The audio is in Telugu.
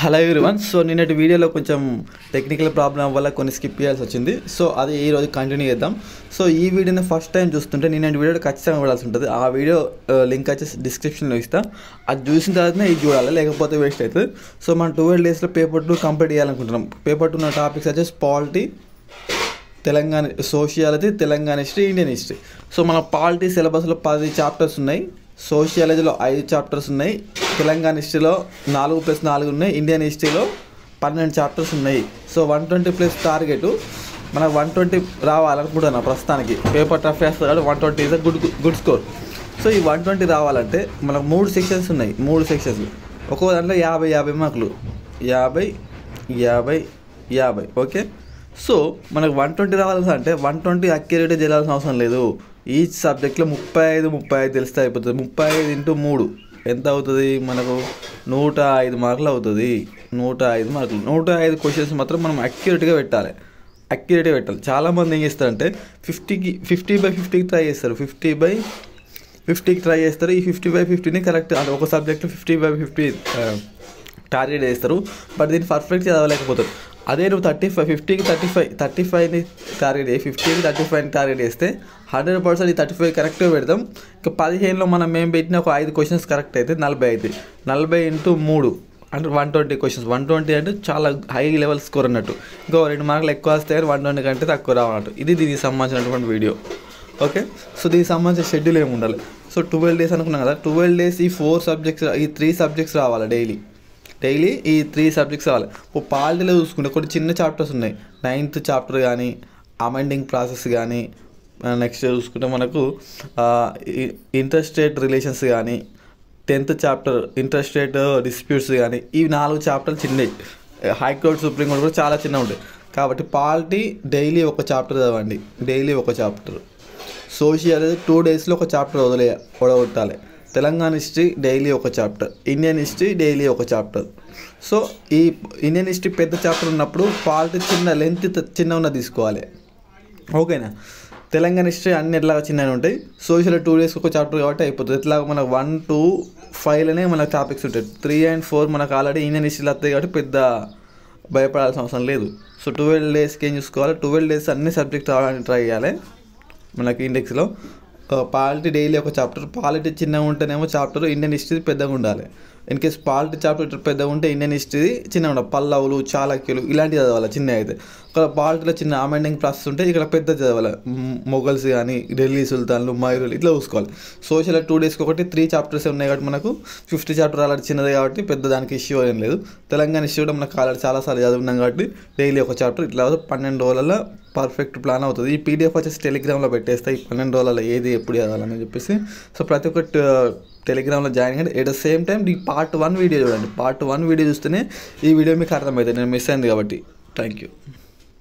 Hello everyone. సో నిన్నటి వీడియోలో కొంచెం టెక్నికల్ ప్రాబ్లం వల్ల కొన్ని స్కిప్ చేయాల్సి వచ్చింది. సో అది ఈరోజు కంటిన్యూ చేద్దాం. సో ఈ వీడియోని ఫస్ట్ టైం చూస్తుంటే నిన్నటి వీడియో ఖచ్చితంగా చూడాల్సి ఉంటుంది. ఆ వీడియో లింక్ వచ్చేసి డిస్క్రిప్షన్లో ఇస్తాను. అది చూసిన తర్వాతనే ఇది చూడాలి, లేకపోతే వేస్ట్ అవుతుంది. సో మనం 12 డేస్లో పేపర్ 2 కంప్లీట్ చేయాలనుకుంటున్నాం. పేపర్ 2 ఉన్న టాపిక్స్ వచ్చేసి polity, Telangana sociology, Telangana history, Indian history. So మన పాలిటీ సిలబస్లో 10 చాప్టర్స్ ఉన్నాయి, సోషియాలజీలో 5 చాప్టర్స్ ఉన్నాయి, తెలంగాణ హిస్టరీలో 4+4 ఉన్నాయి, ఇండియన్ హిస్టరీలో 12 చాప్టర్స్ ఉన్నాయి. So 120+ target. మనకు 120 రావాలనుకుంటున్నాను ప్రస్తుతానికి. పేపర్ టఫ్ వేస్తుంది కాబట్టి 120 ఇస్ గుడ్ స్కోర్. సో ఈ 120 రావాలంటే మనకు 3 సెక్షన్స్ ఉన్నాయి. 3 సెక్షన్స్, ఒక్కో దాంట్లో 50 మార్కులు, 50 ఓకే. సో మనకు 120 రావాలంటే 120 అక్యురేట్గా చేయాల్సిన అవసరం లేదు. ఈచ్ సబ్జెక్ట్లో 35 తెలిస్తే అయిపోతుంది. 35 × 3 ఎంత అవుతుంది? మనకు 105 మార్కులు అవుతుంది. 105 మార్కులు, 105 క్వశ్చన్స్ మాత్రం మనం అక్యురేట్గా పెట్టాలి. చాలామంది ఏం చేస్తారంటే 50/50కి ట్రై చేస్తారు. 50/50కి ట్రై చేస్తారు. ఈ 50/50ని కరెక్ట్ అంటే ఒక సబ్జెక్ట్లో 50/50 టార్గెట్ చేస్తారు. బట్ దీన్ని పర్ఫెక్ట్ చదవలేకపోతారు. అదే నువ్వు 50కి 35ని టార్గెట్ చేసి 50కి 35ని టార్గెట్ చేస్తే 100% ఈ 35 కరెక్ట్గా పెడతాం. ఇంకా 15లో మనం మేము పెట్టిన ఒక 5 క్వశ్చన్స్ కరెక్ట్ అయితే 40 అవుతాయి. 40 × 3 అంటే 120 క్వశ్చన్స్. 120 అంటే చాలా హై లెవెల్ స్కోర్ అన్నట్టు. ఇంకో 2 మార్కులు ఎక్కువ వస్తే కానీ 120 కంటే తక్కువ రావన్నట్టు. ఇది దీనికి సంబంధించినటువంటి వీడియో. ఓకే. సో దీనికి సంబంధించిన షెడ్యూల్ ఏమి ఉండాలి? సో 12 డేస్ అనుకున్నాం కదా. 12 డేస్ ఈ 4 సబ్జెక్ట్స్, ఈ 3 సబ్జెక్ట్స్ రావాలి డైలీ ఈ 3 సబ్జెక్ట్స్ రావాలి. ఇప్పుడు పాలిటీలో చూసుకుంటే కొన్ని చిన్న చాప్టర్స్ ఉన్నాయి. 9th చాప్టర్ కానీ, అమెండింగ్ ప్రాసెస్ కానీ, నెక్స్ట్ చూసుకుంటే మనకు ఇంటర్స్టేట్ రిలేషన్స్ కానీ, 10th చాప్టర్ ఇంటర్స్టేట్ డిస్ప్యూట్స్ కానీ, ఈ 4 చాప్టర్లు చిన్నవి. హైకోర్టు, సుప్రీంకోర్టు కూడా చాలా చిన్నవి ఉంటాయి. కాబట్టి పాలిటీ డైలీ ఒక చాప్టర్ చదవండి, డైలీ ఒక చాప్టర్. సోషియాలజీ 2 డేస్లో ఒక చాప్టర్ వడగొట్టాలి. తెలంగాణ హిస్టరీ డైలీ ఒక చాప్టర్, ఇండియన్ హిస్టరీ డైలీ ఒక చాప్టర్. సో ఈ ఇండియన్ హిస్టరీ పెద్ద చాప్టర్ ఉన్నప్పుడు పాలిటీ లెంత్ చిన్న ఉన్న తీసుకోవాలి. ఓకేనా. తెలంగాణ హిస్టరీ అన్ని ఎట్లాగా చిన్నగా ఉంటాయి. సోషల్ 2 డేస్కి ఒక చాప్టర్ కాబట్టి అయిపోతుంది. ఎట్లాగా మనకు 1 to 5లోనే మనకు టాపిక్స్ ఉంటాయి. 3 and 4 మనకు ఆల్రెడీ ఇండియన్ హిస్టరీలో వస్తాయి కాబట్టి పెద్ద భయపడాల్సిన అవసరం లేదు. సో 12 డేస్కి ఏం చూసుకోవాలి? 12 డేస్ అన్ని సబ్జెక్ట్ రావడానికి ట్రై చేయాలి. మనకి ఇండెక్స్లో పాలిటీ డైలీ ఒక చాప్టర్. పాలిటీ చిన్నగా ఉంటేనేమో చాప్టర్, ఇండియన్ హిస్టరీ పెద్దగా ఉండాలి. ఇన్ కేస్ పాలిటీ చాప్టర్ పెద్దగా ఉంటే ఇండియన్ హిస్టరీ చిన్నగా ఉండాలి. పల్లవులు, చాళక్యులు ఇలాంటివి చదవాలి చిన్నగా అయితే. ఇక్కడ పాలిటీలో చిన్న అమెండింగ్ ప్రాసెస్ ఉంటే ఇక్కడ పెద్ద చదవాలి. మొఘల్స్ కానీ, ఢిల్లీ సుల్తాన్లు, మైరులు ఇట్లా చూసుకోవాలి. సోషల్ 2 డేస్కి ఒకటి 3 చాప్టర్స్ ఉన్నాయి కాబట్టి మనకు 50 చాప్టర్ ఆల్రెడీ చిన్నది కాబట్టి పెద్ద దానికి ఇష్యూ ఏం లేదు. తెలంగాణ హిస్టరీ కూడా మనకు ఆల్రెడీ చాలాసార్లు చదువున్నాం కాబట్టి డైలీ ఒక చాప్టర్. ఇట్లా 12 రోజులలో పర్ఫెక్ట్ ప్లాన్ అవుతుంది. ఈ పీడిఎఫ్ వచ్చేసి టెలిగ్రామ్లో పెట్టేస్తాయి. 12 రోజులలో ఏది ఎప్పుడు చదవాలని చెప్పేసి. సో ప్రతి ఒక్క టెలిగ్రామ్లో జాయిన్ అయ్యండి. ఎట్ ద సేమ్ టైం ఈ పార్ట్ 1 వీడియో చూడండి. పార్ట్ 1 వీడియో చూస్తేనే ఈ వీడియో మీకు అర్థమవుతుంది. నేను మిస్ అయింది కాబట్టి. Thank you.